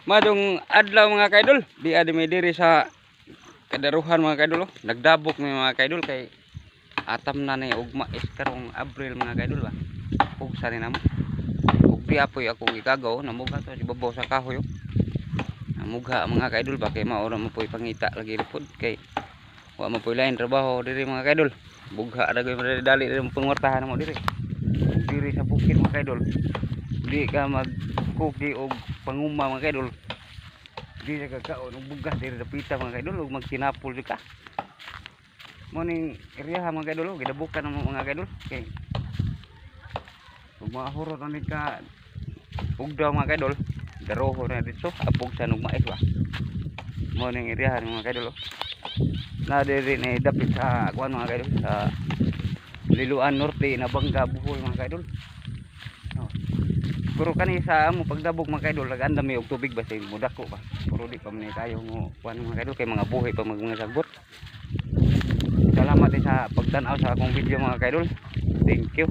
Madong adlaw mga kaidol, di admi diri sa kadaruhan mga kaidol. Nagdabok mi mga kaidol kay atam na ni ug mais karong Abril mga kaidol ba. Ug sa ni namo. Ug di apoy akong gikagaw namugha to ibabaw sa kahoy. Namugha mga kaidol ba kay mao ra mo poy pangita lagi pod kay wa mo poy lain trabaho diri mga kaidol. Bugha ra gyud dali diri pangwartahan mo diri. Diri sa bukid mga kaidol. Di ka magkugi og panguma mga kaidol. Di ka kakaon og bugas diri sa pita mga kaidol ug magsinapol di ka. Mo ning area mga kaidol gidabukan ng mga kaidol kay ug mahurot ani ka ugdaw mga kaidol. Daroho na dito apog sa mais ba. Mo ning area mga kaidol. Na diri ni dapit sa kuan mga kaidol sa Liloan Norte na Bangga Bohol mga kaidol. Pero kani sa amo pagdabog mga kaidol nagandam mi og tubig basta mudako pa. Pero di pa man kayo mo kuan mga kaidol kay mga buhay pa mga sagbot. Salamat sa pagtan-aw sa akong video mga kaidol. Thank you.